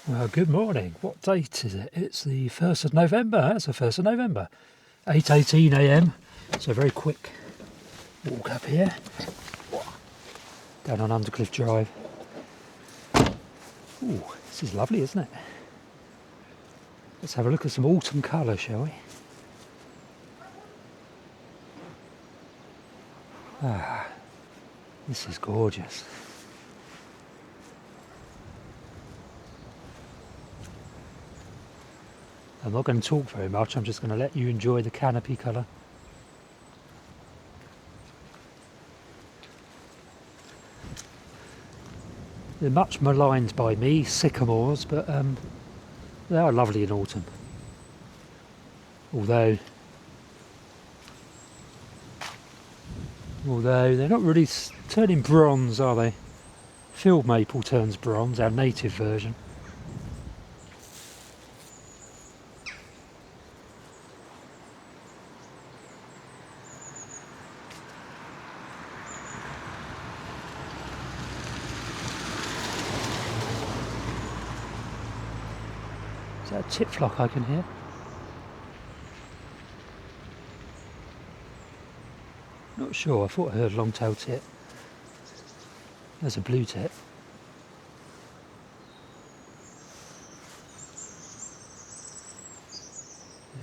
Well, good morning. What date is it? It's the 1st of November. That's the 1st of November. 8:18 a.m. So very quick walk up here. Down on Undercliff Drive. Ooh, this is lovely, isn't it? Let's have a look at some autumn colour, shall we? Ah, this is gorgeous. I'm not going to talk very much, I'm just going to let you enjoy the canopy colour. They're much maligned by me, sycamores, but they are lovely in autumn. Although they're not really turning bronze, are they? Field maple turns bronze, our native version. Is that a titflock I can hear? Not sure, I thought I heard a long-tailed tit. There's a blue tit.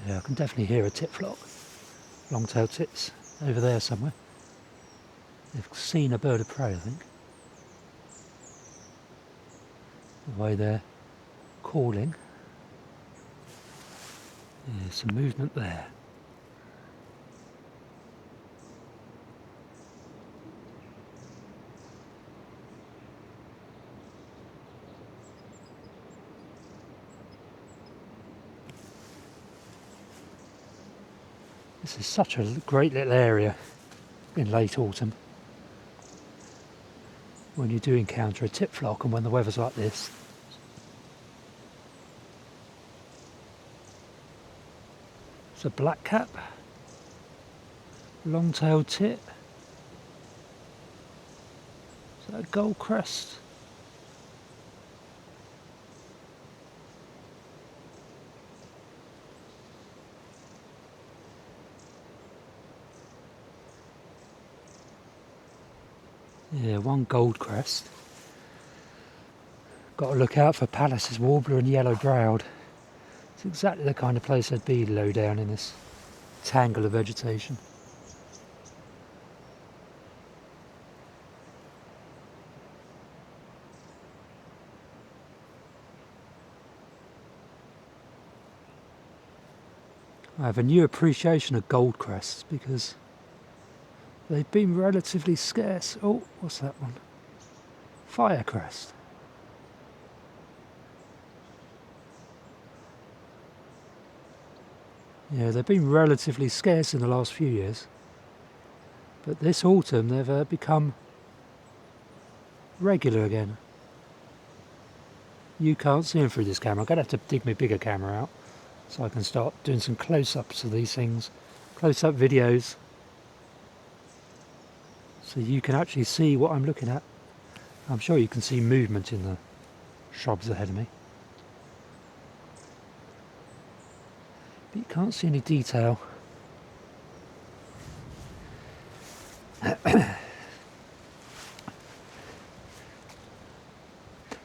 Yeah, I can definitely hear a titflock. Long-tailed tits over there somewhere. They've seen a bird of prey, I think. The way they're calling. Yeah, some movement there. This is such a great little area in late autumn when you do encounter a titflock and when the weather's like this. It's a blackcap, long-tailed tit. Is that a gold crest? Yeah, one gold crest. Got to look out for Pallas's warbler and yellow-browed. It's exactly the kind of place I'd be low down in this tangle of vegetation. I have a new appreciation of gold crests because they've been relatively scarce. Oh, what's that one? Firecrest. Yeah, they've been relatively scarce in the last few years. But this autumn they've become regular again. You can't see them through this camera. I'm going to have to dig my bigger camera out so I can start doing some close-ups of these things. Close-up videos. So you can actually see what I'm looking at. I'm sure you can see movement in the shrubs ahead of me. But you can't see any detail.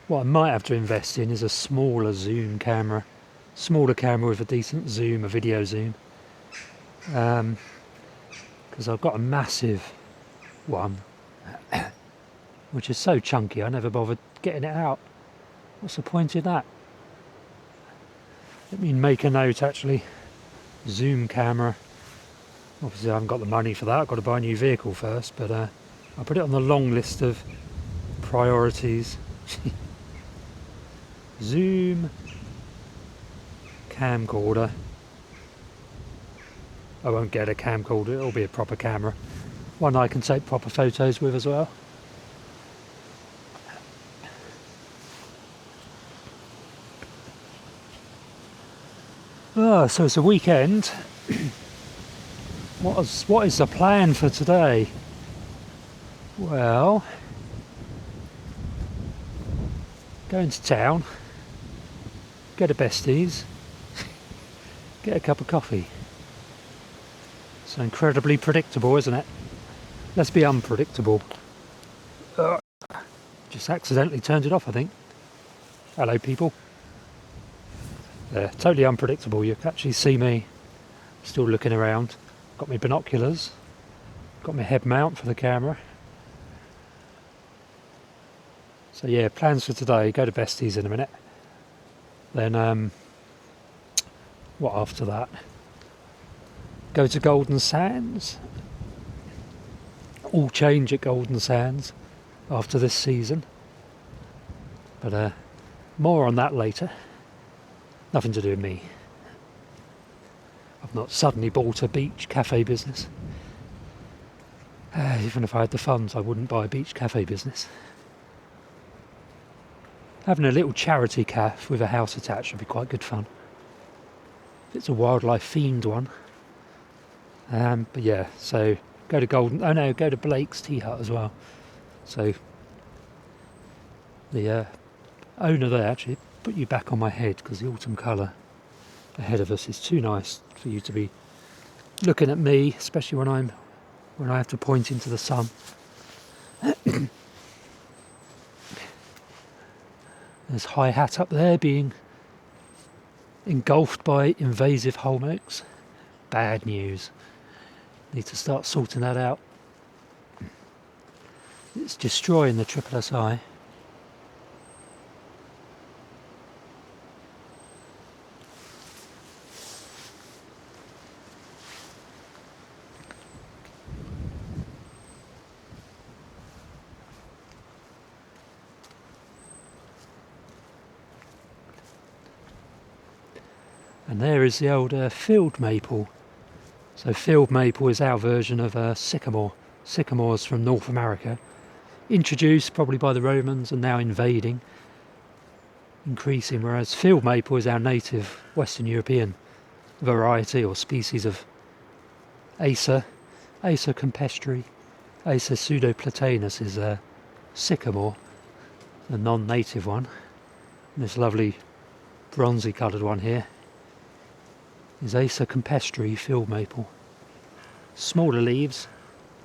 What I might have to invest in is a smaller zoom camera. Smaller camera with a decent zoom, a video zoom. Because I've got a massive one which is so chunky I never bothered getting it out. What's the point in that? Let me make a note actually. Zoom camera. Obviously I haven't got the money for that, I've got to buy a new vehicle first, but I'll put it on the long list of priorities. Zoom camcorder. I won't get a camcorder, it'll be a proper camera. One I can take proper photos with as well. So it's a weekend. What is the plan for today? Well, going to town, go to Besties, get a cup of coffee. So incredibly predictable, isn't it? Let's be unpredictable. Just accidentally turned it off, I think. Hello, people. Yeah, totally unpredictable. You can actually see me still looking around. Got my binoculars. Got my head mount for the camera. So yeah, plans for today, go to Besties in a minute. Then, what after that? Go to Golden Sands. All change at Golden Sands after this season. But more on that later. Nothing to do with me. I've not suddenly bought a beach cafe business. Even if I had the funds, I wouldn't buy a beach cafe business. Having a little charity cafe with a house attached would be quite good fun. If it's a wildlife themed one. But yeah, so go to go to Blake's Tea Hut as well. So the owner there actually put you back on my head because the autumn colour ahead of us is too nice for you to be looking at me, especially when I have to point into the sun. There's High Hat up there being engulfed by invasive holm oaks. Bad news. Need to start sorting that out. It's destroying the triple SI. And there is the old field maple. So field maple is our version of sycamore. Sycamores from North America, introduced probably by the Romans and now invading, increasing, whereas field maple is our native Western European variety or species of Acer campestri. Acer pseudoplatanus is a sycamore, the non-native one. And this lovely bronzy coloured one here is Acer campestri field maple. Smaller leaves,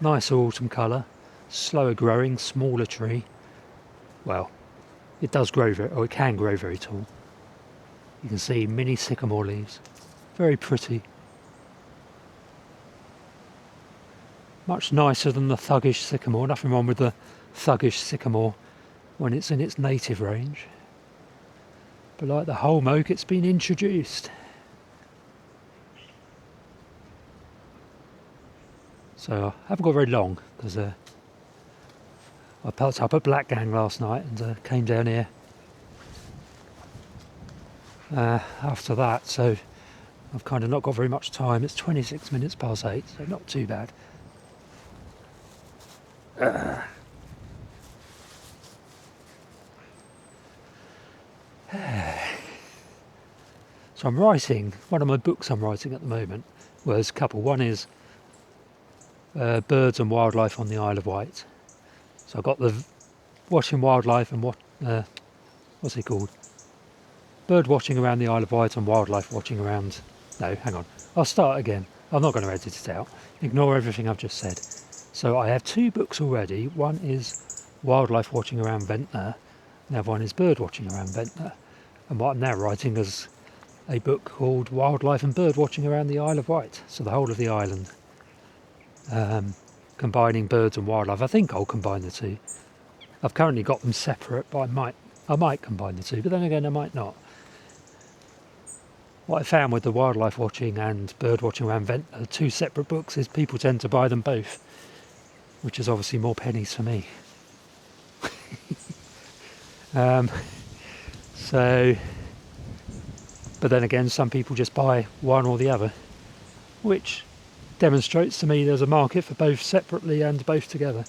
nicer autumn colour, slower growing, smaller tree. Well, it does grow it can grow very tall. You can see mini sycamore leaves, very pretty. Much nicer than the thuggish sycamore. Nothing wrong with the thuggish sycamore when it's in its native range. But like the holm oak, it's been introduced. So I haven't got very long because I parked up at Blackgang last night and came down here after that. So I've kind of not got very much time. It's 26 minutes past 8, so not too bad. So I'm writing, one of my books I'm writing at the moment was a couple. One is Birds and Wildlife on the Isle of Wight. So I've got the watching wildlife and what's it called? Bird watching around the Isle of Wight and wildlife watching around. No, hang on. I'll start again. I'm not going to edit it out. Ignore everything I've just said. So I have 2 books already. One is Wildlife Watching Around Ventnor. The other one is Bird Watching Around Ventnor. And what I'm now writing is a book called Wildlife and Bird Watching Around the Isle of Wight. So the whole of the island. Combining birds and wildlife. I think I'll combine the 2. I've currently got them separate, but I might combine the 2, but then again I might not. What I found with the wildlife watching and bird watching around Ventnor, 2 separate books, is people tend to buy them both, which is obviously more pennies for me. So, but then again, some people just buy one or the other, which demonstrates to me there's a market for both separately and both together.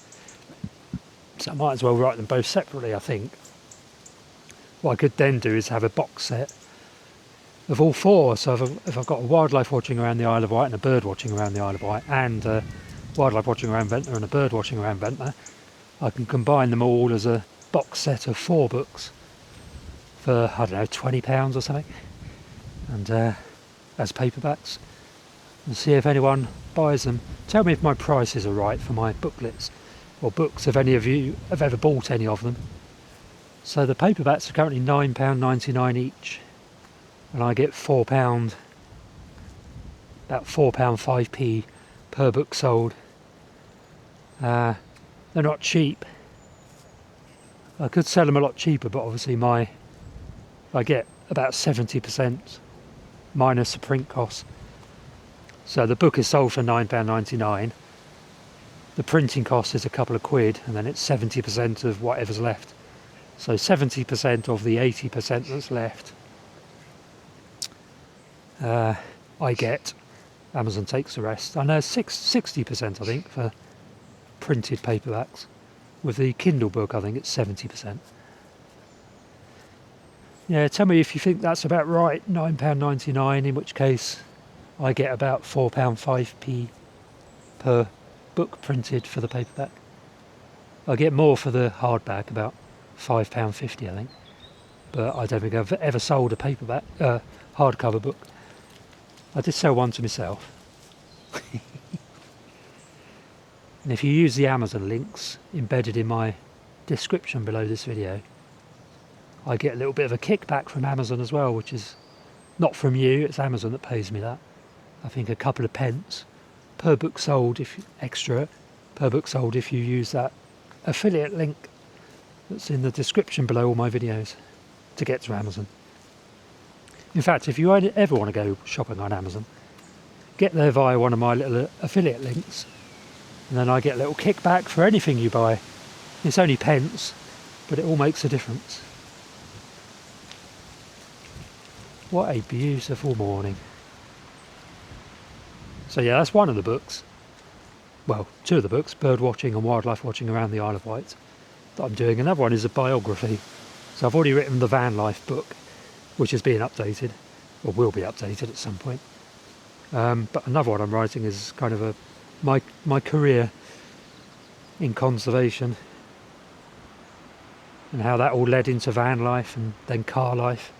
So I might as well write them both separately, I think. What I could then do is have a box set of all 4. So if I've got a wildlife watching around the Isle of Wight and a bird watching around the Isle of Wight and wildlife watching around Ventnor and a bird watching around Ventnor, I can combine them all as a box set of 4 books for, I don't know, £20 or something, and as paperbacks, and see if anyone buys them. Tell me if my prices are right for my booklets or books, if any of you have ever bought any of them. So the paperbacks are currently £9.99 each, and I get £4, about £4.5p per book sold. They're not cheap. I could sell them a lot cheaper, but obviously I get about 70% minus the print costs. So the book is sold for £9.99. The printing cost is a couple of quid, and then it's 70% of whatever's left. So 70% of the 80% that's left, I get. Amazon takes the rest. I know 60%, I think, for printed paperbacks. With the Kindle book, I think it's 70%. Yeah, tell me if you think that's about right. £9.99, in which case I get about £4.5p per book printed for the paperback. I get more for the hardback, about £5.50, I think. But I don't think I've ever sold a paperback, hardcover book. I did sell one to myself. And if you use the Amazon links embedded in my description below this video, I get a little bit of a kickback from Amazon as well, which is not from you, it's Amazon that pays me that. I think a couple of pence per book sold, extra per book sold, if you use that affiliate link that's in the description below all my videos to get to Amazon. In fact, if you ever want to go shopping on Amazon, get there via one of my little affiliate links, and then I get a little kickback for anything you buy. It's only pence, but it all makes a difference. What a beautiful morning. So yeah, that's one of the books. Well, two of the books, bird watching and wildlife watching around the Isle of Wight, that I'm doing. Another one is a biography. So I've already written the van life book, which is being updated, or will be updated at some point. But another one I'm writing is kind of my career in conservation, and how that all led into van life and then car life,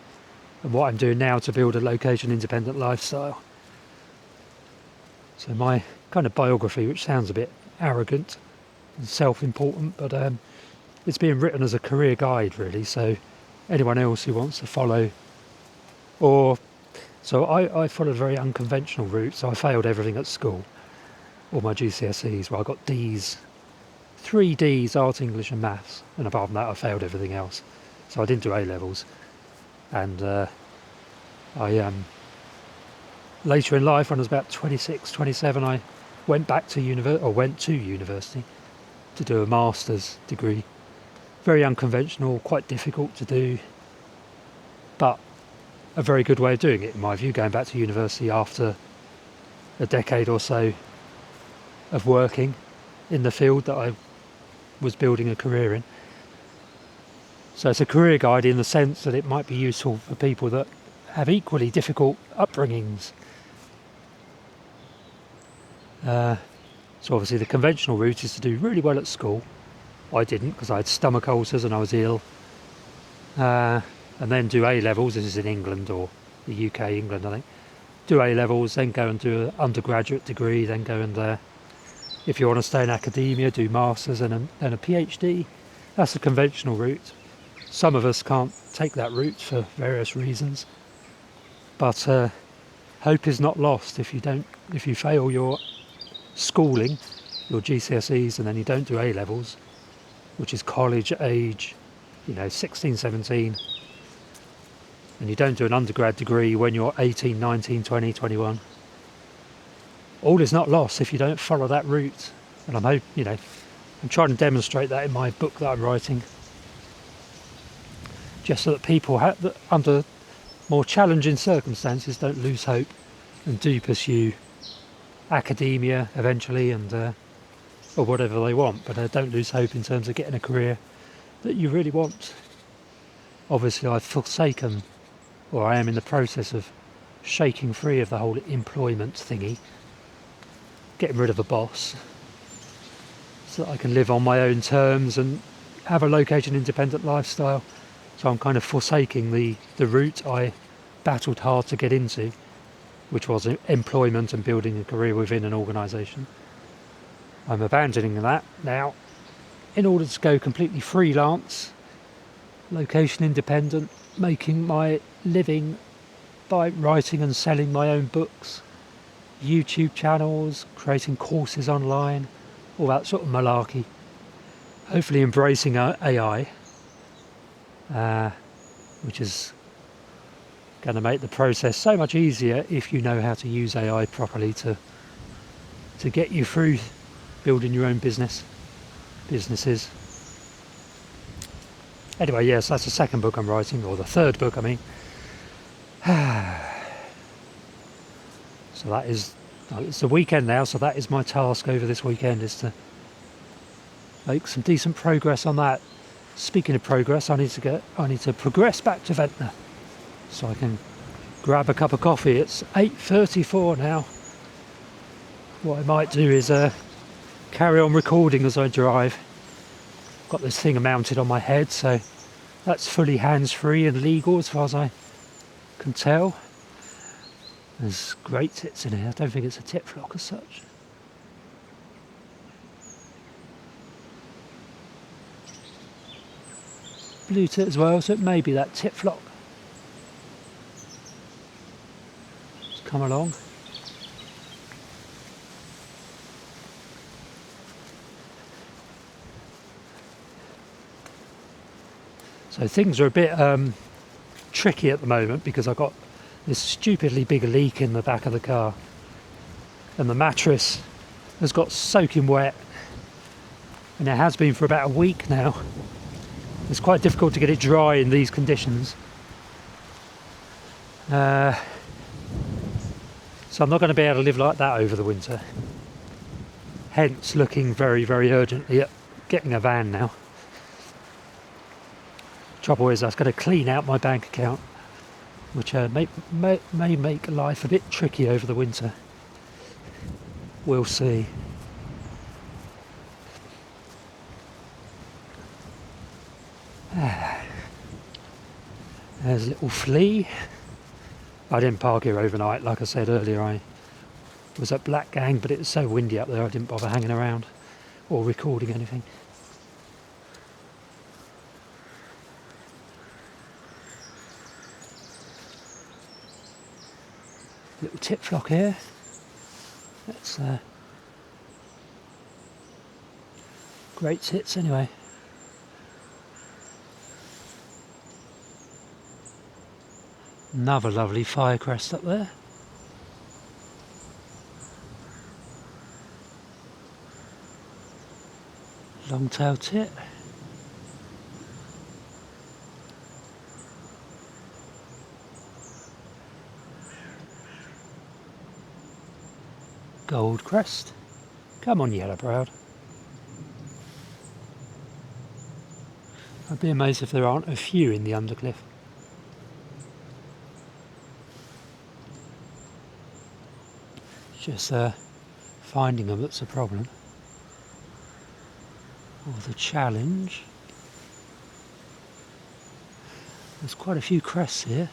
and what I'm doing now to build a location independent lifestyle. So my kind of biography, which sounds a bit arrogant and self-important, but it's being written as a career guide really, so anyone else who wants to follow, so I followed a very unconventional route. So I failed everything at school, all my GCSEs, where I got D's, 3 D's, art, English and maths, and apart from that I failed everything else. So I didn't do A-levels, and I later in life, when I was about 26, 27, I went to university to do a master's degree. Very unconventional, quite difficult to do, but a very good way of doing it in my view, going back to university after a decade or so of working in the field that I was building a career in. So it's a career guide in the sense that it might be useful for people that have equally difficult upbringings. So obviously the conventional route is to do really well at school. I didn't, because I had stomach ulcers and I was ill. And then do A-levels, this is in England, or the UK, England I think. Do A-levels, then go and do an undergraduate degree, then go and, if you want to stay in academia, do masters and then a PhD. That's the conventional route. Some of us can't take that route for various reasons, but hope is not lost. If you fail your schooling, your GCSEs, and then you don't do A-levels, which is college age, 16, 17, and you don't do an undergrad degree when you're 18, 19, 20, 21, all is not lost if you don't follow that route. And I'm trying to demonstrate that in my book that I'm writing, just so that people under more challenging circumstances don't lose hope and do pursue academia eventually, and or whatever they want, but don't lose hope in terms of getting a career that you really want. Obviously I've forsaken, or I am in the process of shaking free of the whole employment thingy, getting rid of a boss, so that I can live on my own terms and have a location independent lifestyle So I'm kind of forsaking the route I battled hard to get into, which was employment and building a career within an organisation. I'm abandoning that now in order to go completely freelance, location independent, making my living by writing and selling my own books, YouTube channels, creating courses online, all that sort of malarkey. Hopefully embracing AI, which is going to make the process so much easier if you know how to use AI properly to get you through building your own businesses. Anyway, yes, that's the second book I'm writing, or the third book, I mean. So that is, it's the weekend now, so that is my task over this weekend, is to make some decent progress on that. Speaking of progress, I need to progress back to Ventnor so I can grab a cup of coffee. It's 8:34 now. What I might do is carry on recording as I drive. Got this thing mounted on my head, so that's fully hands-free and legal as far as I can tell. There's great tits in here. I don't think it's a tit flock as such. Blue tit as well, so it may be that tit flock. Let's come along. So things are a bit tricky at the moment because I've got this stupidly big leak in the back of the car, and the mattress has got soaking wet, and it has been for about a week now. It's quite difficult to get it dry in these conditions. So I'm not going to be able to live like that over the winter. Hence looking very, very urgently at getting a van now. Trouble is, that's going to clean out my bank account, which may make life a bit tricky over the winter. We'll see. There's a little flea. I didn't park here overnight, like I said earlier. I was at Black Gang, but it was so windy up there I didn't bother hanging around or recording anything. Little tit flock here. That's great tits anyway. Another lovely firecrest up there. Long-tailed tit. Gold crest. Come on, yellow-browed. I'd be amazed if there aren't a few in the undercliff. Just finding them that's a problem. Or the challenge. There's quite a few crests here.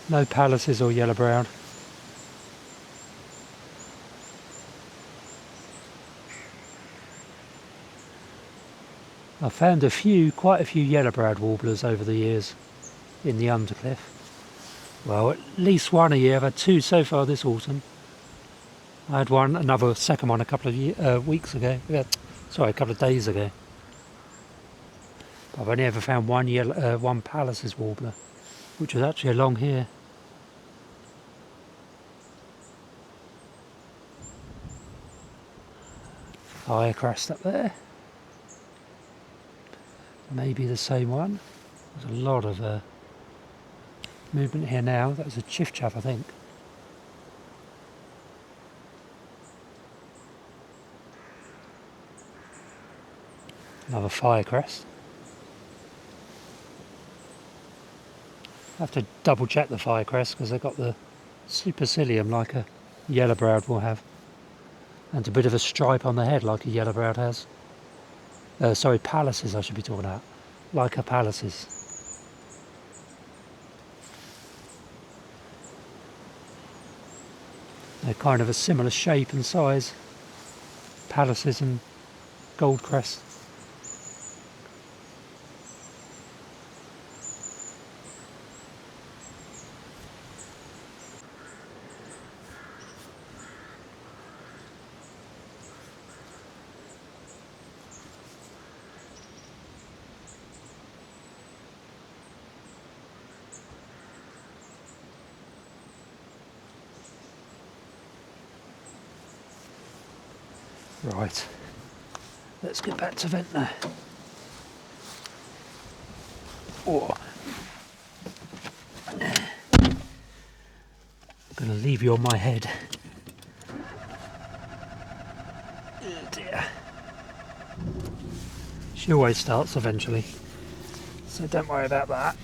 No palaces or yellow-browed. I found quite a few yellow-browed warblers over the years in the undercliff. Well, at least one a year. I've had two so far this autumn. I had another second one a couple of weeks ago. Sorry, a couple of days ago. I've only ever found one Pallas's warbler, which was actually along here. Firecrest up there. Maybe the same one. There's a lot of movement here now. That was a chiffchaff, I think. Another firecrest. I have to double check the firecrest because they've got the supercilium like a yellowbrowed will have, and a bit of a stripe on the head like a yellowbrowed has. Sorry, Pallises I should be talking about, like a Pallises. They're kind of a similar shape and size, Pallises and Goldcrest. Right, let's get back to Ventnor. Oh. I'm going to leave you on my head. Oh dear. She always starts eventually, so don't worry about that.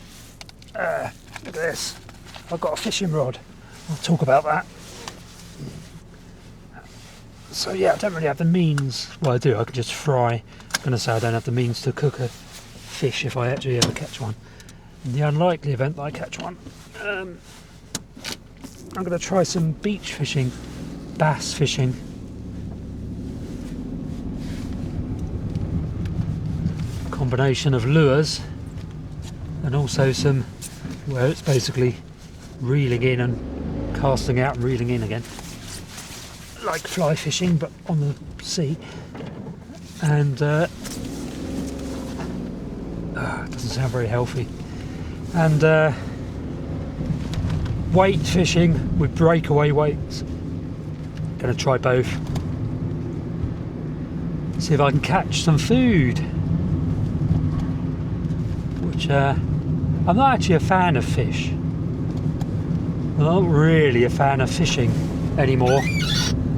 Look at this, I've got a fishing rod. I'll talk about that. So yeah, I don't really have the means. Well, I do. I can just fry. I'm going to say I don't have the means to cook a fish if I actually ever catch one. In the unlikely event that I catch one, I'm going to try some beach fishing, bass fishing. Combination of lures and also some where it's basically reeling in and casting out and reeling in again, like fly fishing but on the sea. And it doesn't sound very healthy. And weight fishing with breakaway weights. Gonna try both. See if I can catch some food. Which I'm not actually a fan of fish. I'm not really a fan of fishing anymore.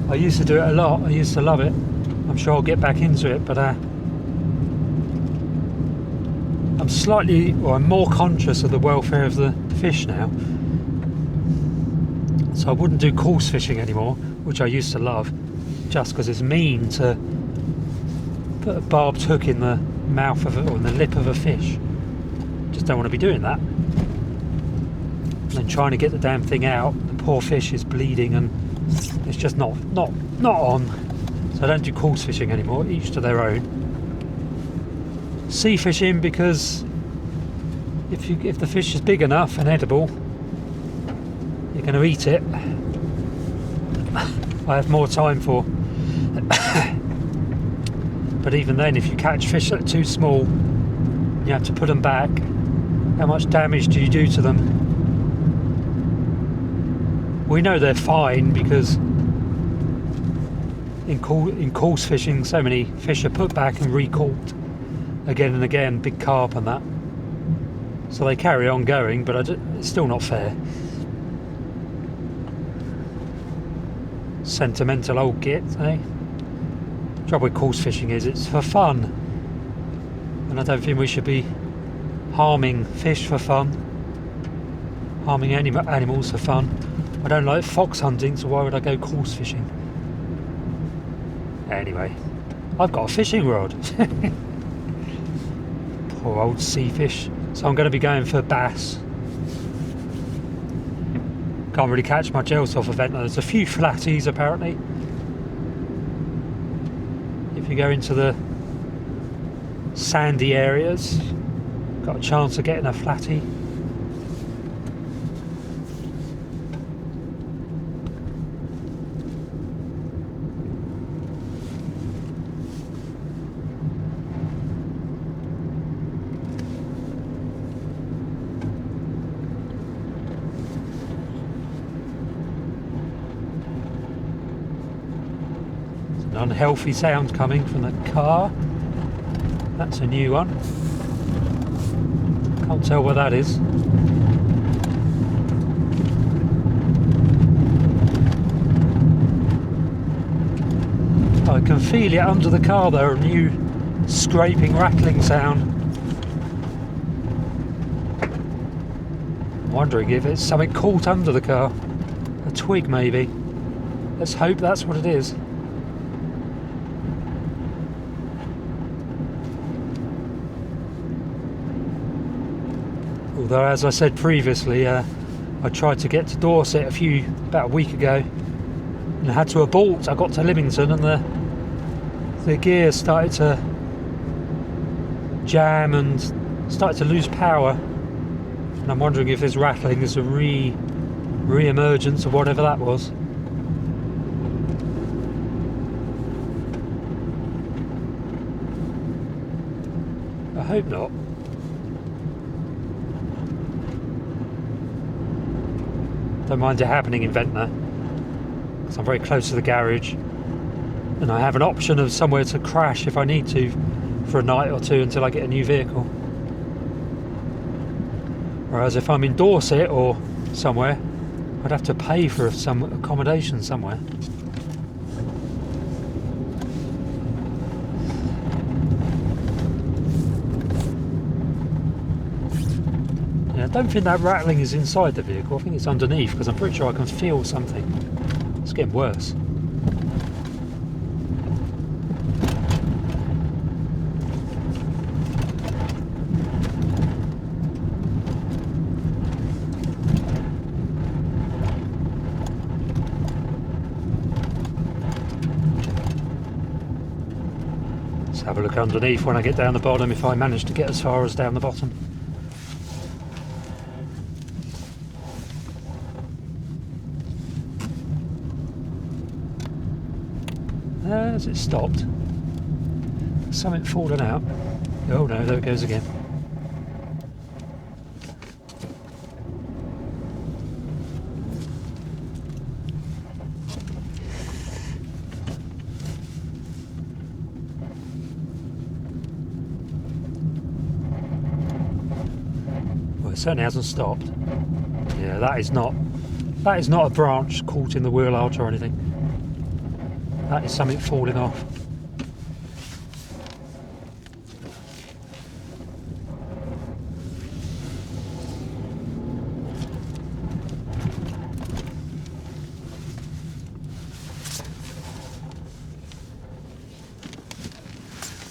I used to do it a lot. I used to love it. I'm sure I'll get back into it, but I'm more conscious of the welfare of the fish now. So I wouldn't do coarse fishing anymore, which I used to love, just because it's mean to put a barbed hook in the mouth of it or in the lip of a fish. Just don't want to be doing that. And then trying to get the damn thing out, the poor fish is bleeding and it's just not on. So I don't do coarse fishing anymore, each to their own. Sea fishing, because if the fish is big enough and edible, you're going to eat it. I have more time for. But even then, if you catch fish that are too small, you have to put them back. How much damage do you do to them? We know they're fine because in coarse fishing, so many fish are put back and recaught again and again, big carp and that. So they carry on going, but it's still not fair. Sentimental old git, eh? The trouble with coarse fishing is it's for fun, and I don't think we should be harming fish for fun, harming animals for fun. I don't like fox hunting, so why would I go coarse fishing? Anyway, I've got a fishing rod. Poor old sea fish. So I'm going to be going for bass. Can't really catch much else off of Ventnor. There's a few flatties apparently. If you go into the sandy areas, got a chance of getting a flatty. Unhealthy sound coming from the car. That's a new one. Can't tell what that is. I can feel it under the car though, a new scraping, rattling sound. I'm wondering if it's something caught under the car. A twig maybe. Let's hope that's what it is. Although, as I said previously, I tried to get to Dorset about a week ago and had to abort. I got to Lymington and the gear started to jam and started to lose power. And I'm wondering if this rattling is a re-emergence of whatever that was. I hope not. Don't mind it happening in Ventnor, because I'm very close to the garage and I have an option of somewhere to crash if I need to for a night or two until I get a new vehicle. Whereas if I'm in Dorset or somewhere, I'd have to pay for some accommodation somewhere. Yeah, I don't think that rattling is inside the vehicle. I think it's underneath, because I'm pretty sure I can feel something. It's getting worse. Let's have a look underneath when I get down the bottom, if I manage to get as far as down the bottom. Has it stopped? Something fallen out. Oh no, there it goes again. Well, it certainly hasn't stopped. Yeah, that is not a branch caught in the wheel arch or anything. That is something falling off.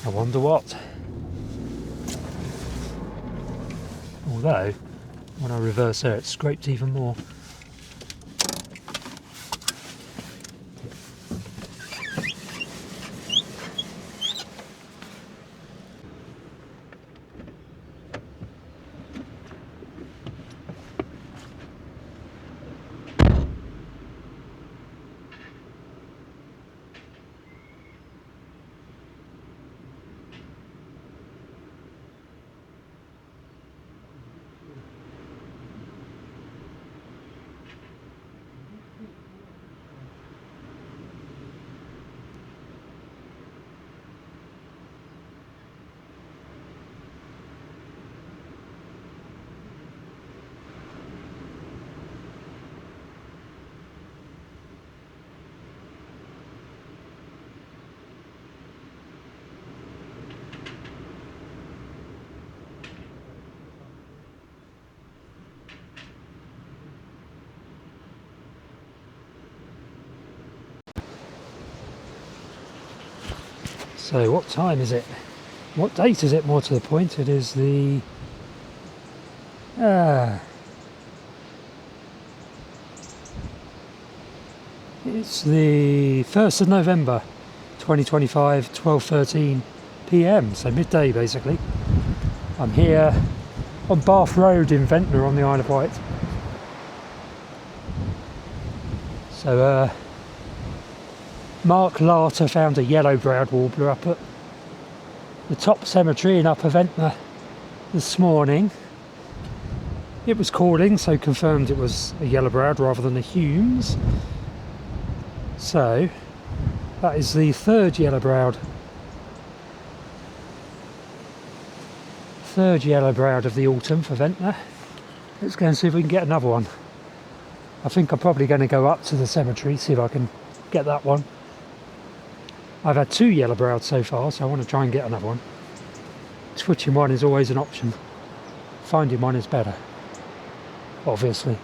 I wonder what. Although, when I reverse there, it scraped even more. So what time is it? What date is it, more to the point? It is the... it's the 1st of November 2025, 12:13 PM, so midday basically. I'm here on Bath Road in Ventnor on the Isle of Wight. So Mark Larter found a yellow-browed warbler up at the top cemetery in Upper Ventnor this morning. It was calling, so confirmed it was a yellow-browed rather than a Humes. So that is the third yellow-browed of the autumn for Ventnor. Let's go and see if we can get another one. I think I'm probably going to go up to the cemetery, see if I can get that one. I've had 2 yellow-browed so far, so I want to try and get another one. Twitching one is always an option. Finding one is better, obviously.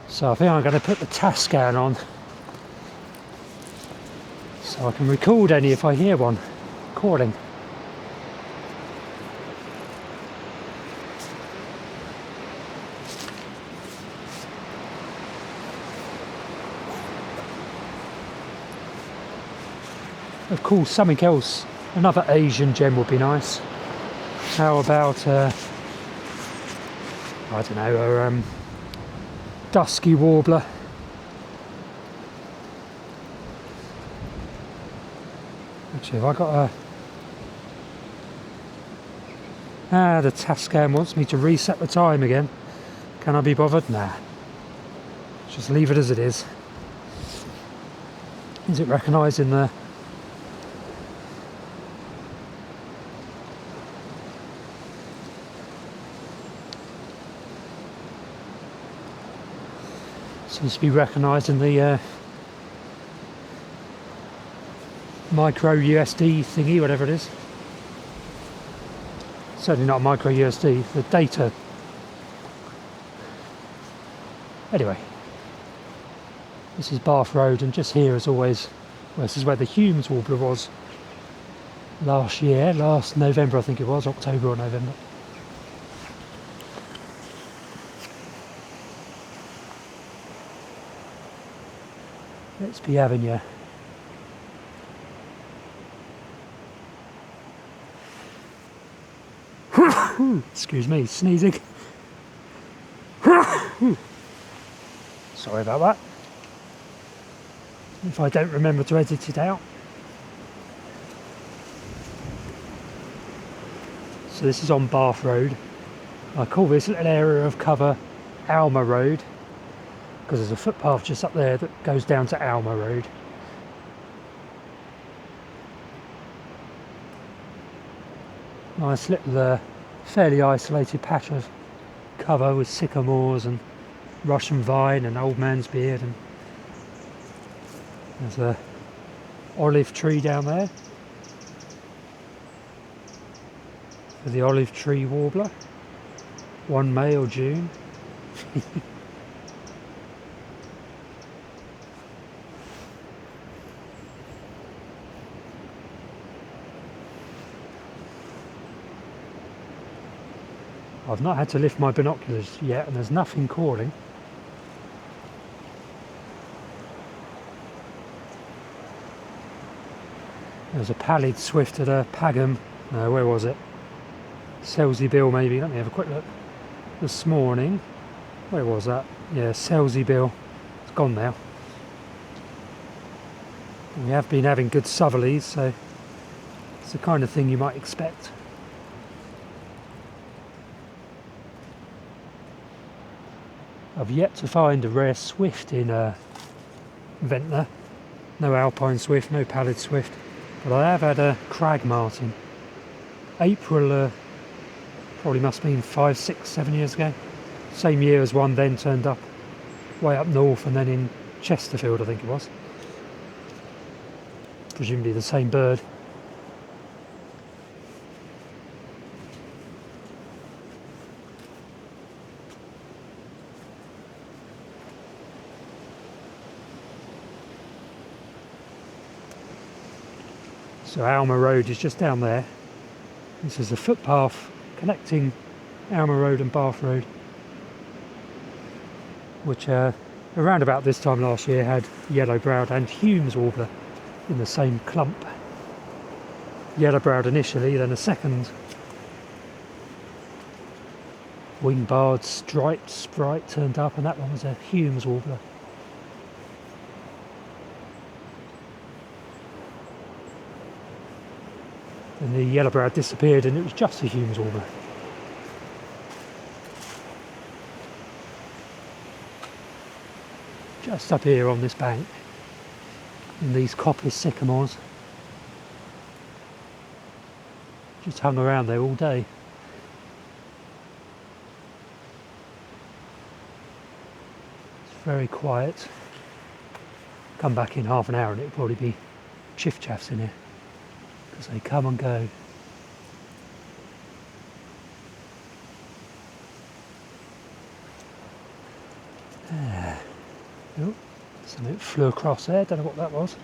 So I think I'm going to put the Tascan on so I can record any if I hear one calling. Of course, something else, another Asian gem would be nice. How about, I don't know, a dusky warbler. Actually, have I got a... the Tascan wants me to reset the time again. Can I be bothered? Nah. Just leave it as it is. Is it recognising the... Seems to be recognising the micro USD thingy, whatever it is. Certainly not micro USD, the data. Anyway, this is Bath Road, and just here as always, well, this is where the Humes warbler was last year, last November I think it was, October or November. Let's be having you. Excuse me, sneezing. Sorry about that. If I don't remember to edit it out. So this is on Bath Road. I call this little area of cover Alma Road, because there's a footpath just up there that goes down to Alma Road. Nice little fairly isolated patch of cover with sycamores and Russian vine and old man's beard, and there's a olive tree down there for the olive tree warbler. One May or June. I've not had to lift my binoculars yet, and there's nothing calling. There's a pallid swift at a Pagham. Where was it? Selsey Bill maybe. Let me have a quick look. This morning. Where was that? Yeah, Selsey Bill. It's gone now. We have been having good southerlies, so it's the kind of thing you might expect. I've yet to find a rare swift in Ventnor. No alpine swift, no pallid swift, but I have had a crag martin. April, probably must have been 5, 6, 7 years ago. Same year as one then turned up way up north, and then in Chesterfield I think it was. Presumably the same bird. So Alma Road is just down there. This is a footpath connecting Alma Road and Bath Road, which around about this time last year had yellow-browed and Humes warbler in the same clump. Yellow-browed initially, then a second wing-barred striped sprite turned up, and that one was a Humes warbler. And the yellow-browed disappeared, and it was just a Humes warbler. Just up here on this bank, in these coppice sycamores. Just hung around there all day. It's very quiet. Come back in half an hour and it'll probably be chiff chaffs in here, because they come and go. Oh, something flew across there, don't know what that was.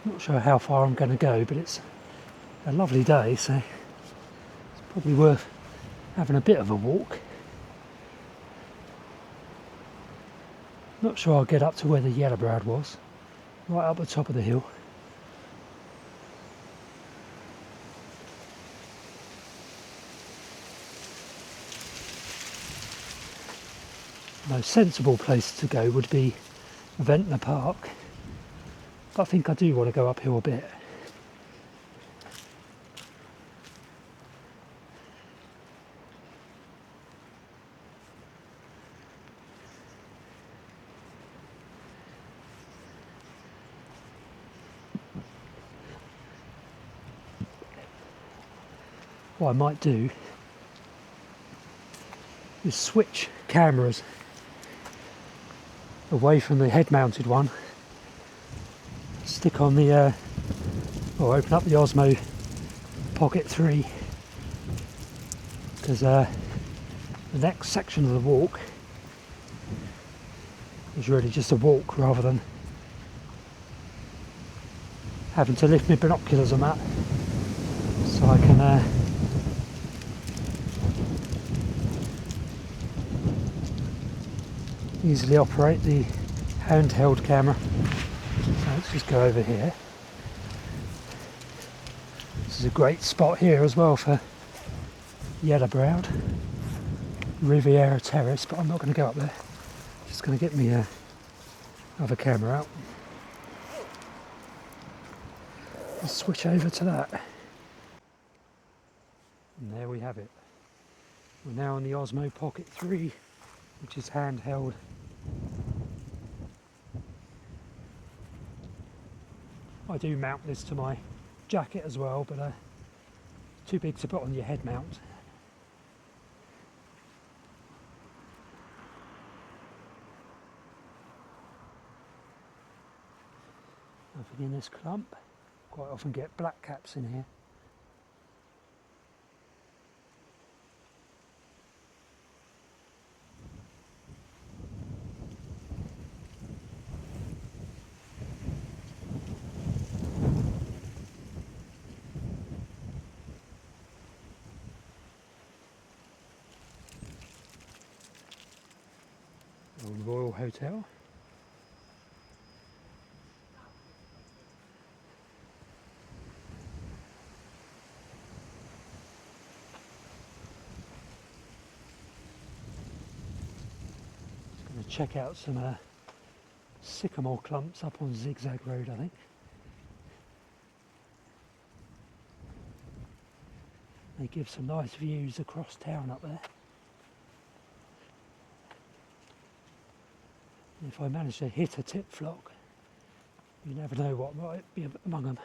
Not sure how far I'm going to go, but it's a lovely day, so it's probably worth having a bit of a walk. Not sure I'll get up to where the yellowbrowed was, right up the top of the hill. The most sensible place to go would be Ventnor Park, but I think I do want to go uphill a bit. What I might do is switch cameras away from the head-mounted one, stick on the or open up the Osmo Pocket 3, because the next section of the walk is really just a walk rather than having to lift my binoculars and that, so I can easily operate the handheld camera. So let's just go over here. This is a great spot here as well for yellowbrowed, Riviera Terrace, but I'm not going to go up there. Just going to get me other camera out. Let's switch over to that. And there we have it. We're now on the Osmo Pocket 3, which is handheld. I do mount this to my jacket as well, but too big to put on your head mount. Nothing in this clump. Quite often get black caps in here. Old Royal Hotel. check out some sycamore clumps up on Zigzag Road, I think. They give some nice views across town up there. And if I manage to hit a tit flock, you never know what might be among them.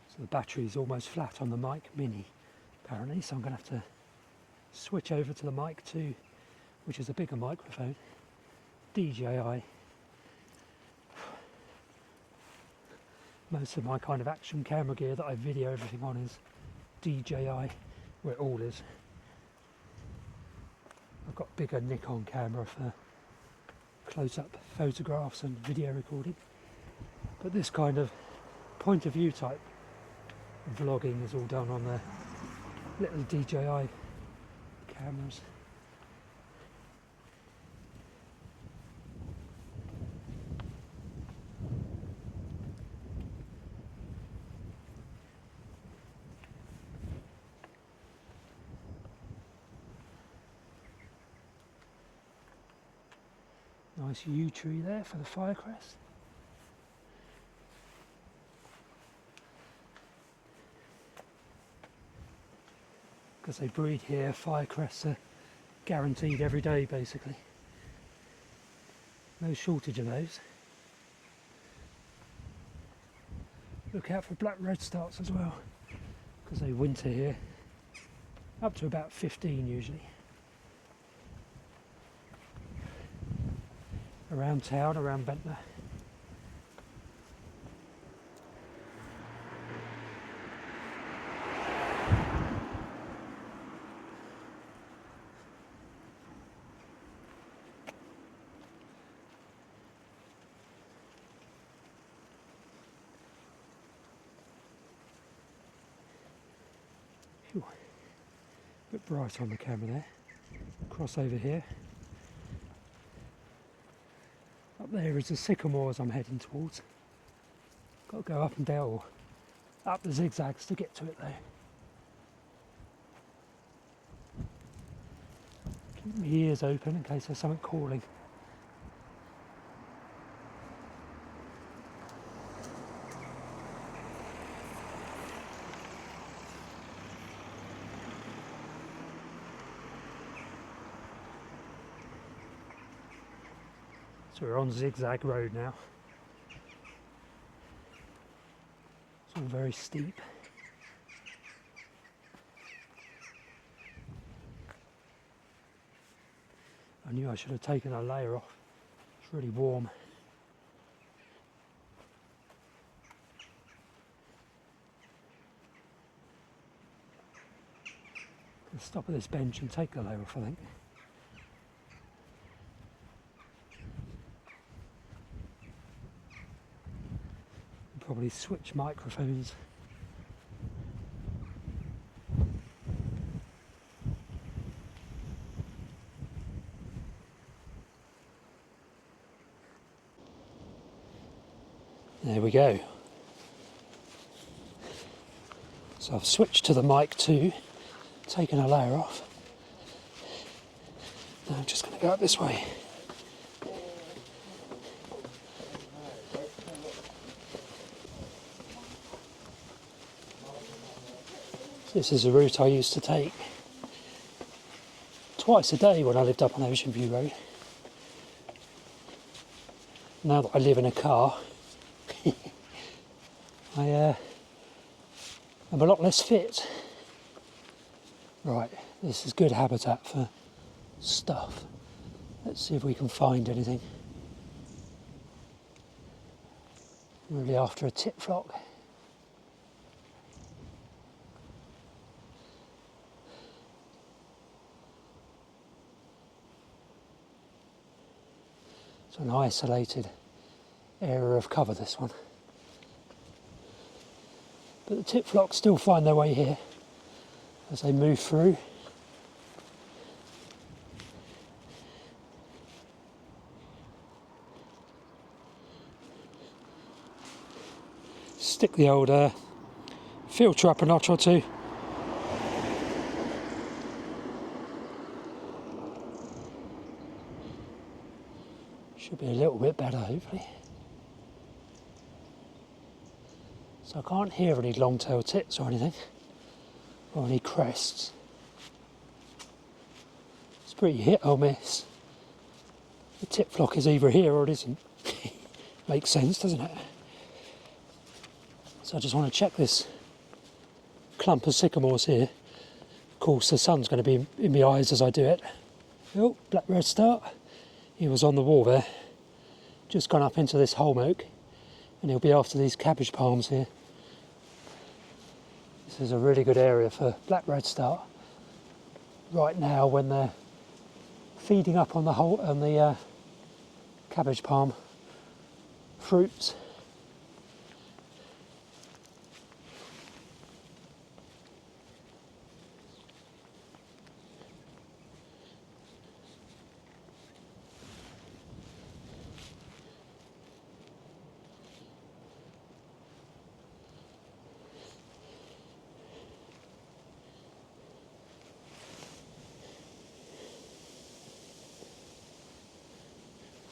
So the battery's almost flat on the mic Mini, apparently, so I'm going to have to switch over to the mic 2, which is a bigger microphone, DJI. Most of my kind of action camera gear that I video everything on is DJI, where it all is. I've got bigger Nikon camera for close-up photographs and video recording, but this kind of point of view type vlogging is all done on the little DJI cameras. Nice yew tree there for the firecress. Because they breed here, firecrests are guaranteed every day basically. No shortage of those. Look out for black redstarts as well, because they winter here, up to about 15 usually. Around town, around Ventnor. Phew. A bit bright on the camera there. Cross over here. Up there is the sycamores I'm heading towards. Got to go up and down, or up the zigzags to get to it though. Keep my ears open in case there's something calling. So we're on Zigzag Road now. It's all very steep. I knew I should have taken a layer off. It's really warm. I'll stop at this bench and take the layer off, I think. Probably switch microphones. There we go. So I've switched to the mic 2, taken a layer off. Now I'm just going to go up this way. This is a route I used to take twice a day when I lived up on Ocean View Road. Now that I live in a car, I'm a lot less fit. Right, this is good habitat for stuff. Let's see if we can find anything. I'm really after a tit flock. It's an isolated area of cover, this one. But the tit flocks still find their way here as they move through. stick the old filter up a notch or two. Should be a little bit better, hopefully. So I can't hear any long-tailed tits or anything, or any crests. It's pretty hit or miss. The tit flock is either here or it isn't. Makes sense, doesn't it? So I just want to check this clump of sycamores here. Of course, the sun's going to be in my eyes as I do it. Oh, black redstart. He was on the wall there. Just gone up into this holm oak, and he'll be after these cabbage palms here. This is a really good area for black redstart right now when they're feeding up on the cabbage palm fruits.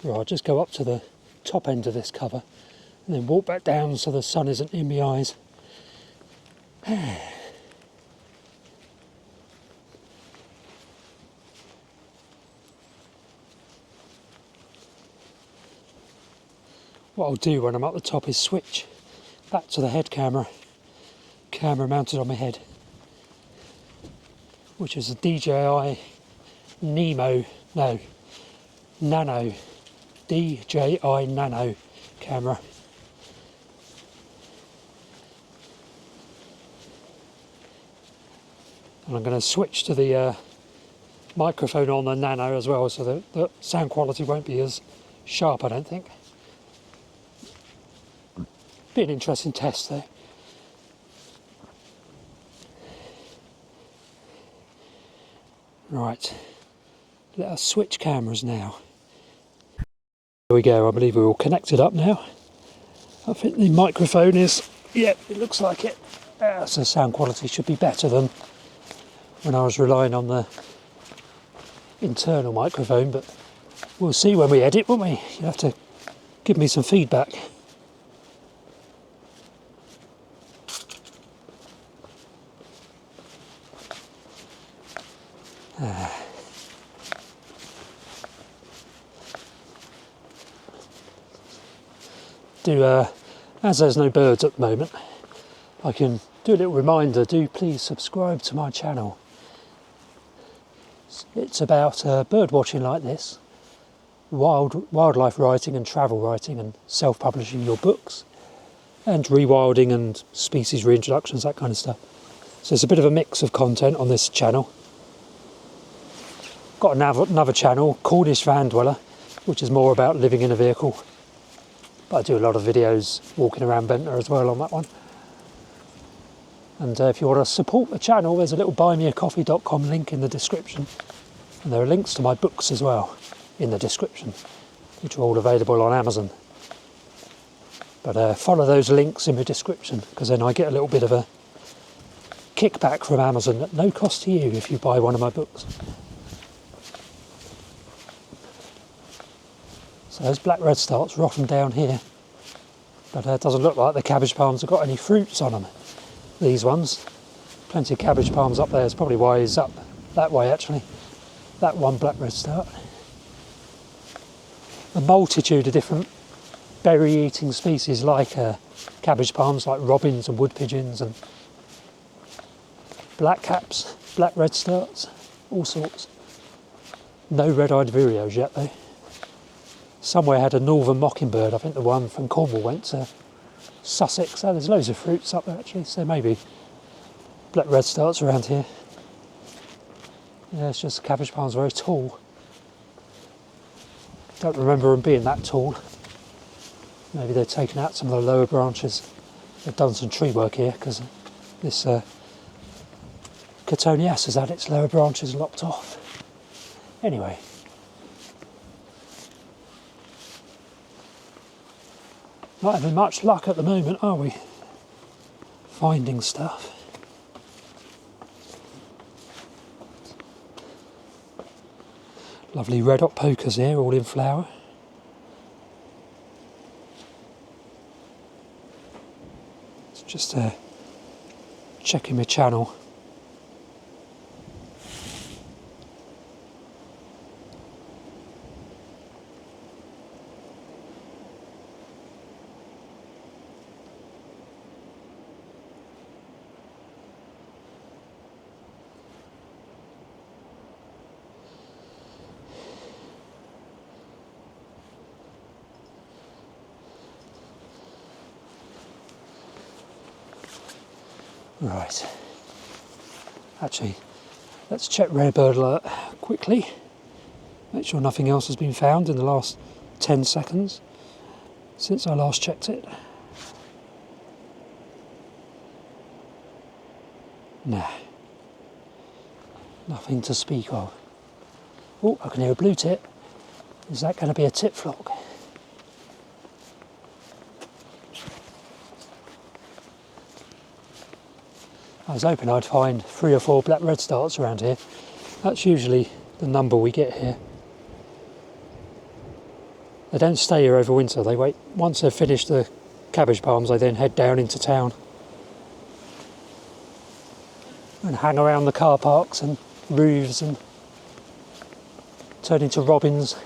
Right, I'll just go up to the top end of this cover and then walk back down so the sun isn't in my eyes. What I'll do when I'm up the top is switch back to the head camera mounted on my head, which is a DJI DJI Nano camera. And I'm going to switch to the microphone on the Nano as well, so the sound quality won't be as sharp, I don't think. Be an interesting test though. Right, let us switch cameras now. There we go, I believe we're all connected up now. I think the microphone is, yeah, it looks like it. So sound quality should be better than when I was relying on the internal microphone, but we'll see when we edit, won't we? You'll have to give me some feedback. As there's no birds at the moment, I can do a little reminder, do please subscribe to my channel. It's about bird watching like this, wildlife writing and travel writing and self-publishing your books, and rewilding and species reintroductions, that kind of stuff. So it's a bit of a mix of content on this channel. Got another channel, Cornish Van Dweller, which is more about living in a vehicle. But I do a lot of videos walking around Ventnor as well on that one. And if you want to support the channel, there's a little buymeacoffee.com link in the description. And there are links to my books as well in the description, which are all available on Amazon. But follow those links in the description, because then I get a little bit of a kickback from Amazon at no cost to you if you buy one of my books. So those black redstarts are often down here, but it doesn't look like the cabbage palms have got any fruits on them. These ones, plenty of cabbage palms up there. Is probably why he's up that way actually. That one black redstart. A multitude of different berry-eating species like cabbage palms, like robins and wood pigeons and blackcaps, black redstarts, all sorts. No red-eyed vireos yet though. Somewhere had a northern mockingbird. I think the one from Cornwall went to Sussex. Oh, there's loads of fruits up there actually, so maybe black redstarts around here. Yeah, it's just the cabbage palm's very tall. Don't remember them being that tall. Maybe they've taken out some of the lower branches. They've done some tree work here because this Cotoneas has had its lower branches lopped off. Anyway. Not having much luck at the moment, are we? finding stuff. Lovely red hot pokers here, all in flower. It's just checking my channel. Right, actually, let's check rare bird alert quickly, make sure nothing else has been found in the last 10 seconds since I last checked it. Nah, nothing to speak of. Oh, I can hear a blue tit. Is that going to be a tit flock? I was hoping I'd find 3 or 4 black redstarts around here. That's usually the number we get here. They don't stay here over winter, they wait. Once they've finished the cabbage palms, they then head down into town and hang around the car parks and roofs and turn into robins.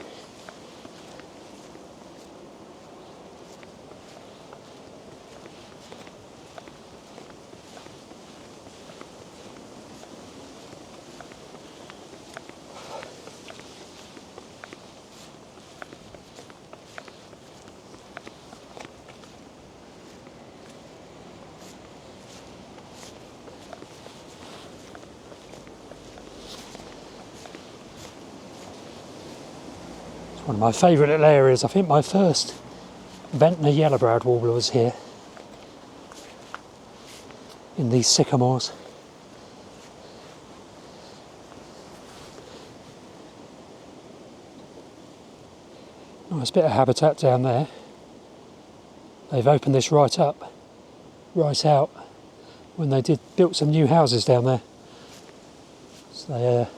One of my favourite little areas. I think my first Ventnor yellow-browed warbler was here, in these sycamores. Nice bit of habitat down there. They've opened this right up, right out, when they built some new houses down there. So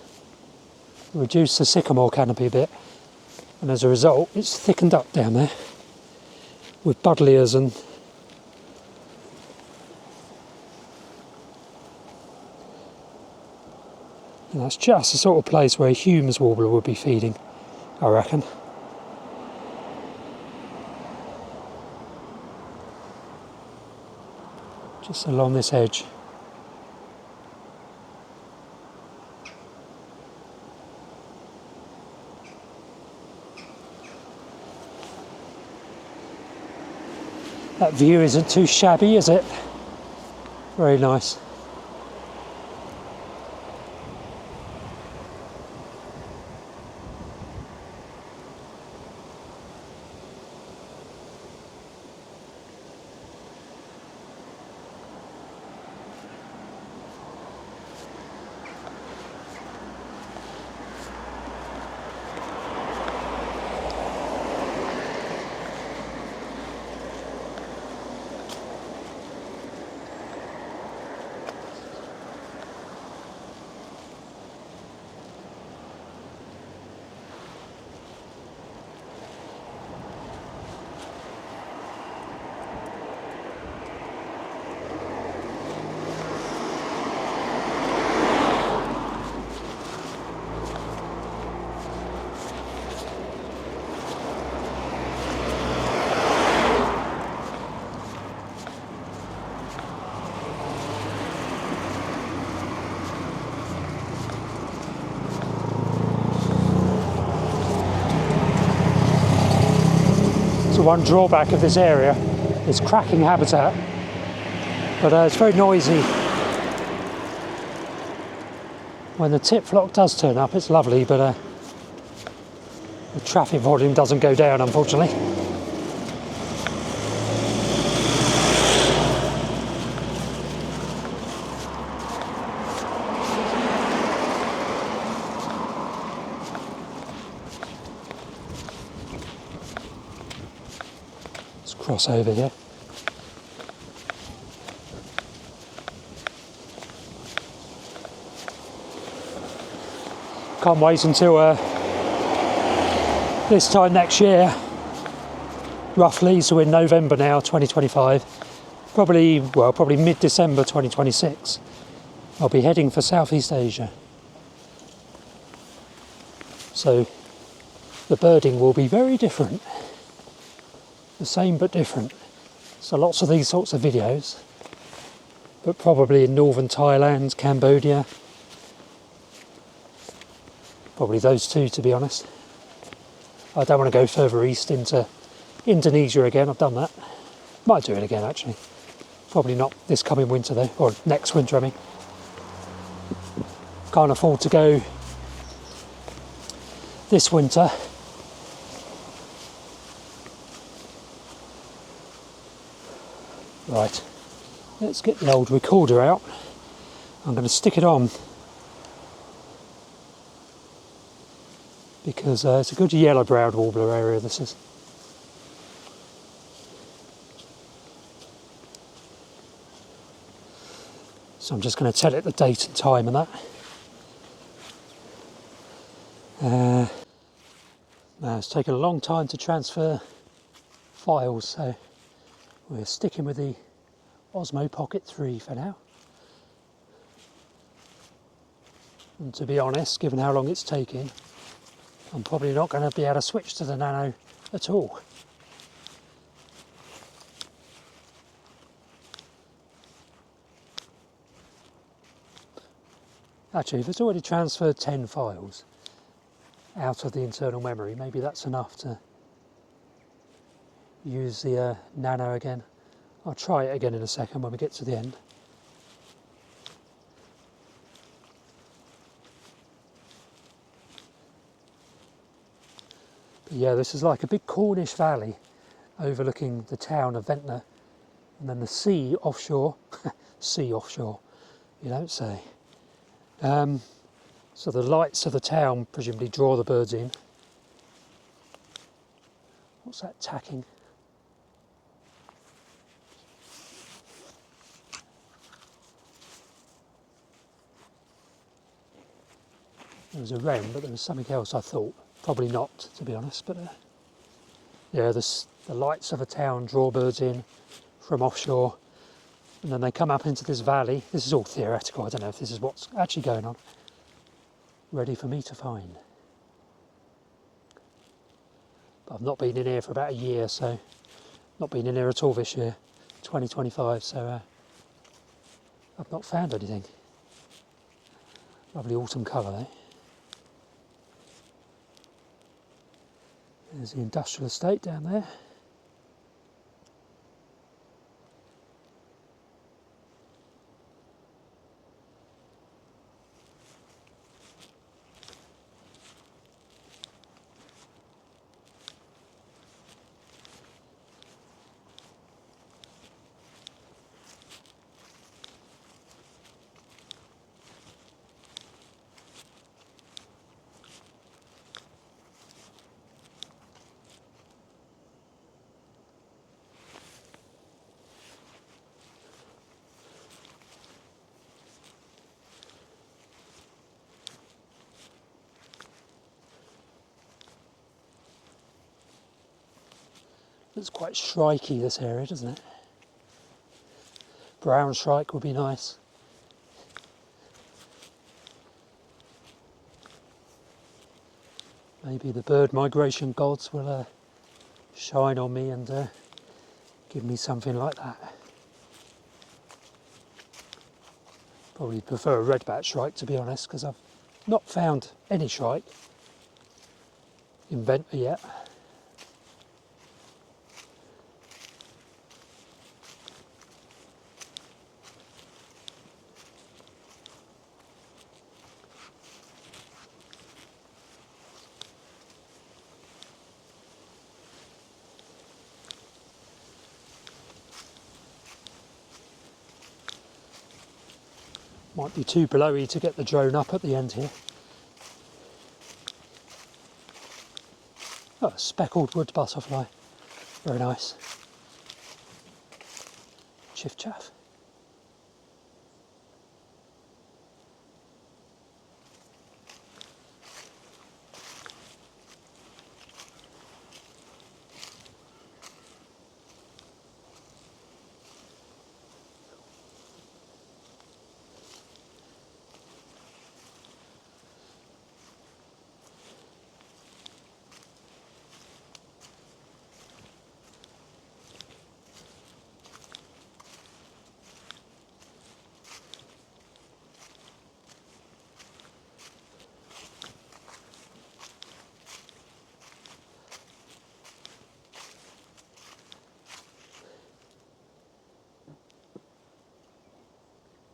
they reduced the sycamore canopy a bit. And as a result, it's thickened up down there with buddleias and that's just the sort of place where a Hume's warbler would be feeding, I reckon. Just along this edge. That view isn't too shabby, is it? Very nice. So one drawback of this area is cracking habitat, but it's very noisy. When the tit flock does turn up, it's lovely, but the traffic volume doesn't go down, unfortunately. Let's cross over here. Can't wait until this time next year, roughly, so we're in November now, 2025, probably mid-December 2026, I'll be heading for Southeast Asia. So the birding will be very different. The same but different. So lots of these sorts of videos, but probably in northern Thailand, Cambodia. Probably those two, to be honest. I don't want to go further east into Indonesia again, I've done that. Might do it again actually. Probably not this coming winter though, or next winter I mean. Can't afford to go this winter. Right, let's get the old recorder out. I'm going to stick it on because it's a good yellow-browed warbler area this is. So I'm just going to tell it the date and time and that. Now it's taken a long time to transfer files, so we're sticking with the Osmo Pocket 3 for now. And to be honest, given how long it's taking, I'm probably not going to be able to switch to the Nano at all. Actually, if it's already transferred 10 files out of the internal memory, maybe that's enough to use the Nano again. I'll try it again in a second when we get to the end. But yeah, this is like a big Cornish valley overlooking the town of Ventnor, and then the sea offshore. Sea offshore, you don't say. So the lights of the town presumably draw the birds in. What's that tacking? There was a wren, but there was something else I thought. Probably not, to be honest, but yeah, the lights of a town draw birds in from offshore, and then they come up into this valley. This is all theoretical, I don't know if this is what's actually going on. Ready for me to find. But I've not been in here for about a year, so not been in here at all this year, 2025, so I've not found anything. Lovely autumn colour though. There's the industrial estate down there. Looks quite shrikey, this area, doesn't it? Brown shrike would be nice. Maybe the bird migration gods will shine on me and give me something like that. Probably prefer a red-backed shrike, to be honest, because I've not found any shrike in Ventnor yet. Might be too blowy to get the drone up at the end here. Oh, a speckled wood butterfly. Very nice. Chiff chaff.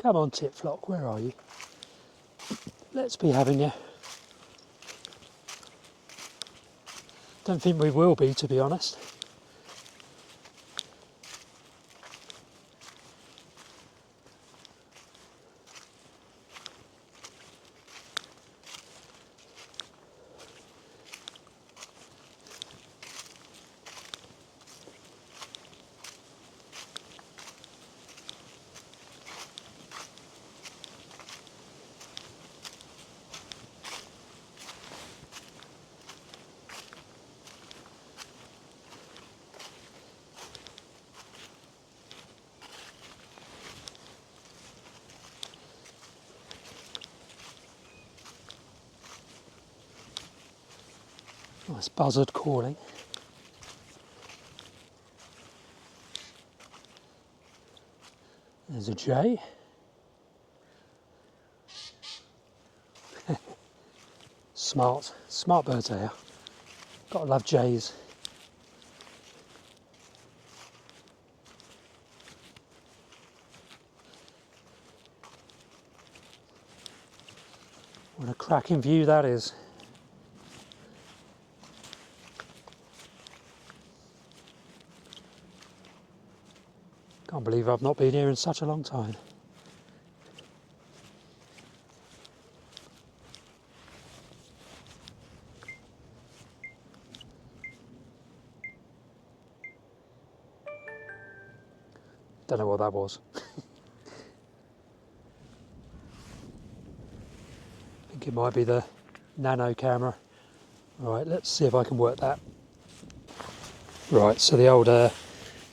Come on, Titflock, where are you? Let's be having you. Don't think we will be, to be honest. Nice buzzard calling. There's a jay. Smart birds they are. Gotta love jays. What a cracking view that is. Can't believe I've not been here in such a long time. Don't know what that was. I think it might be the nano camera. Right, let's see if I can work that. Right, so the old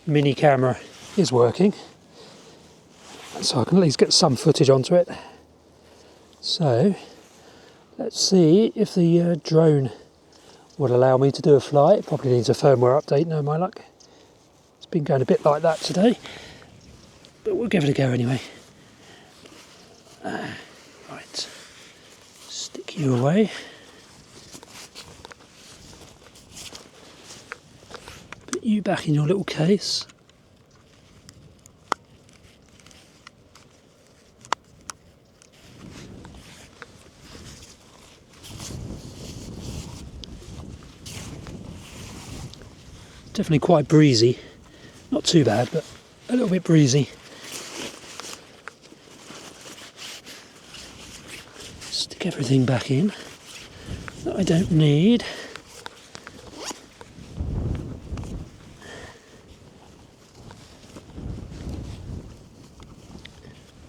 mini camera is working. So I can at least get some footage onto it. So, let's see if the drone would allow me to do a flight. It probably needs a firmware update, no my luck. It's been going a bit like that today. But we'll give it a go anyway. Right, stick you away. Put you back in your little case. Definitely quite breezy. Not too bad, but a little bit breezy. Stick everything back in that I don't need.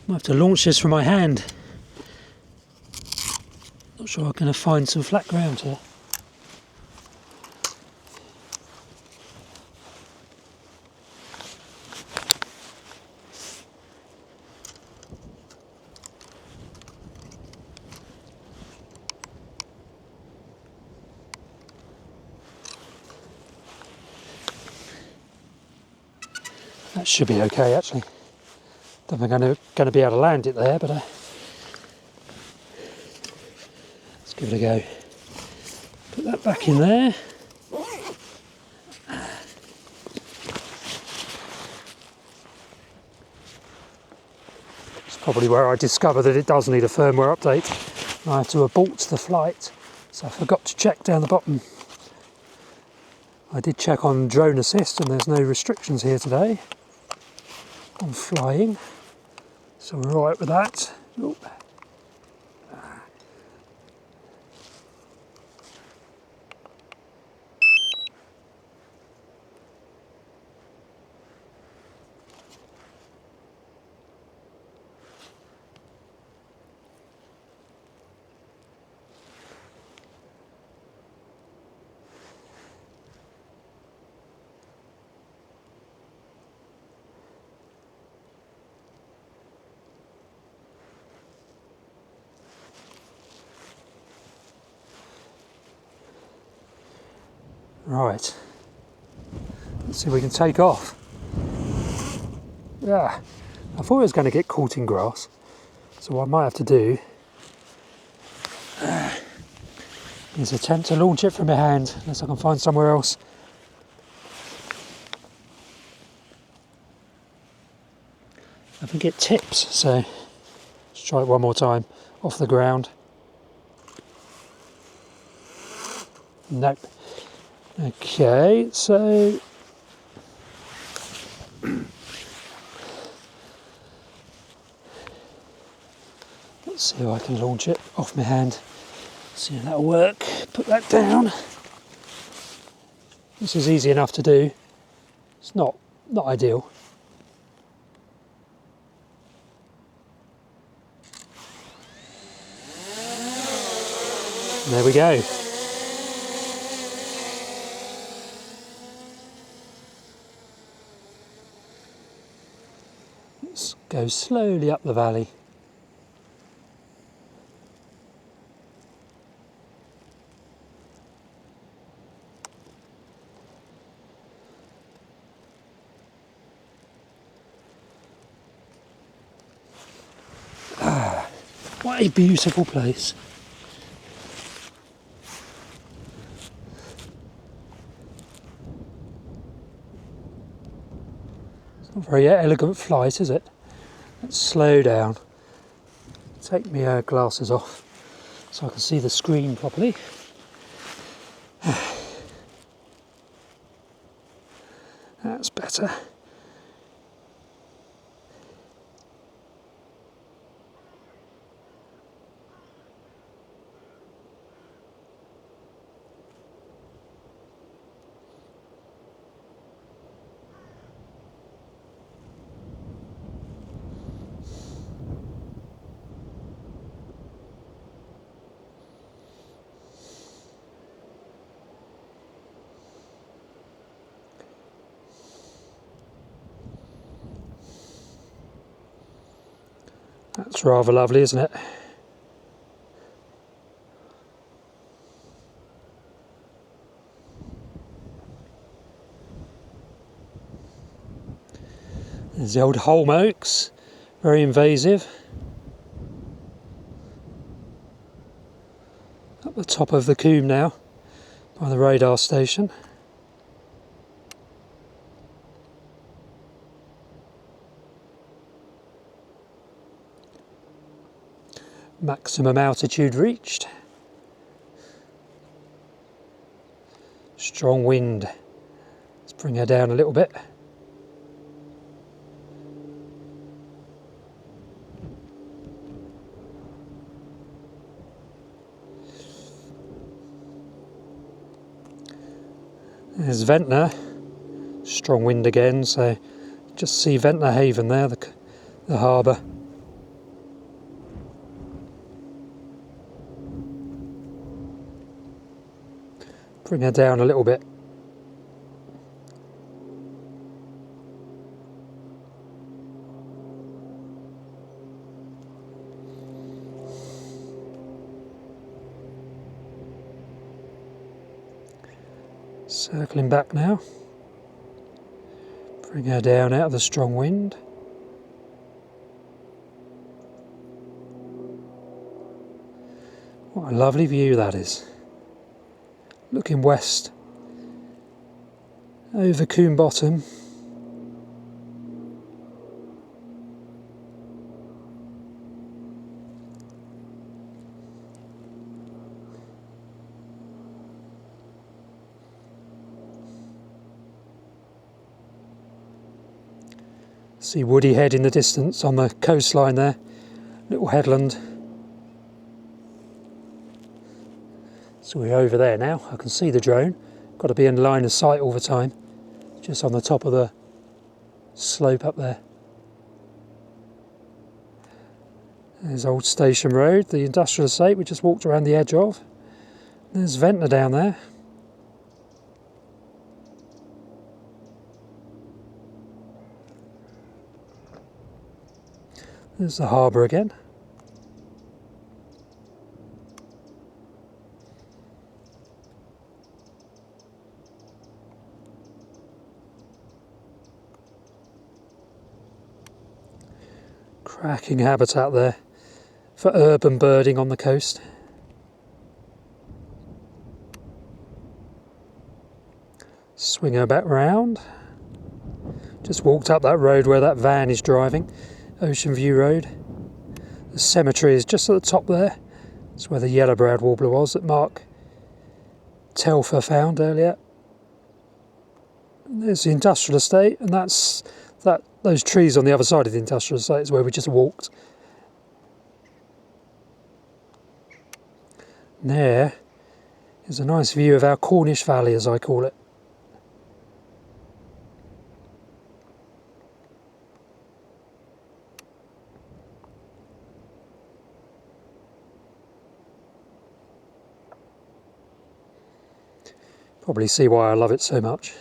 Might have to launch this from my hand. Not sure I'm going to find some flat ground here. That should be okay actually. Don't think I'm going to be able to land it there, but let's give it a go. Put that back in there. It's probably where I discovered that it does need a firmware update. I had to abort the flight, so I forgot to check down the bottom. I did check on drone assist and there's no restrictions here today on flying, so we're all right with that. Oop. Right, let's see if we can take off. Yeah, I thought I was going to get caught in grass, so what I might have to do is attempt to launch it from my hand, unless I can find somewhere else. I can get tips, so Let's try it one more time, off the ground. Nope. Okay, so let's see if I can launch it off my hand. See if that'll work. Put that down. This is easy enough to do. It's not ideal. There we go. Let's go slowly up the valley. What a beautiful place. It's not a very elegant flight, is it? Let's slow down. Take my glasses off so I can see the screen properly. That's better. That's rather lovely, isn't it? There's the old holm oaks, very invasive. Up the top of the Coombe now, by the radar station. Maximum altitude reached. Strong wind. Let's bring her down a little bit. There's Ventnor. Strong wind again, so just see Ventnor Haven there, the harbour. Bring her down a little bit. Circling back now. Bring her down out of the strong wind. What a lovely view that is. Looking west over Coombe Bottom. See Woody Head in the distance on the coastline there, little headland. So we're over there now. I can see the drone. Got to be in line of sight all the time. Just on the top of the slope up there. There's Old Station Road, the industrial estate we just walked around the edge of. There's Ventnor down there. There's the harbour again. Cracking habitat there for urban birding on the coast. Swing her back round. Just walked up that road where that van is driving, Ocean View Road. The cemetery is just at the top there. That's where the yellow-browed warbler was that Mark Telfer found earlier. And there's the industrial estate, and those trees on the other side of the industrial estate is where we just walked. And there is a nice view of our Cornish Valley, as I call it. Probably see why I love it so much.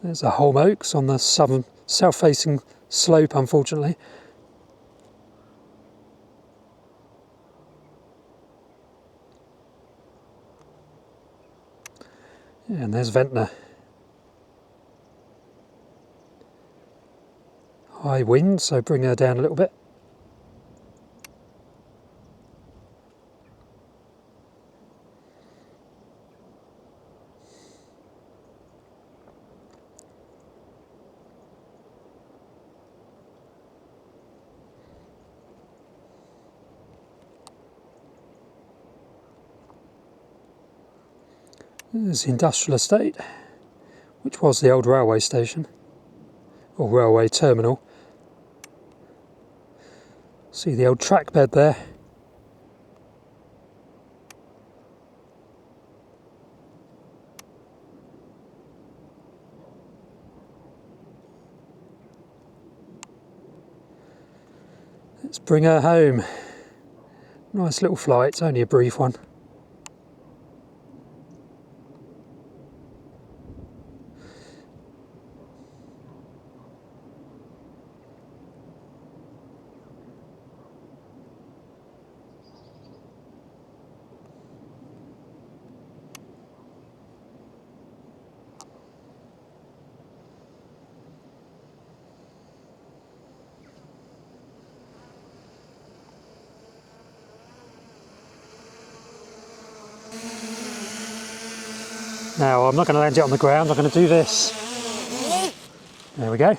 There's the Holm Oaks on the south-facing slope, unfortunately. Yeah, and there's Ventnor. High wind, so bring her down a little bit. There's the industrial estate, which was the old railway station, or railway terminal. See the old track bed there. Let's bring her home. Nice little flight, it's only a brief one. Now I'm not going to land it on the ground, I'm going to do this. There we go.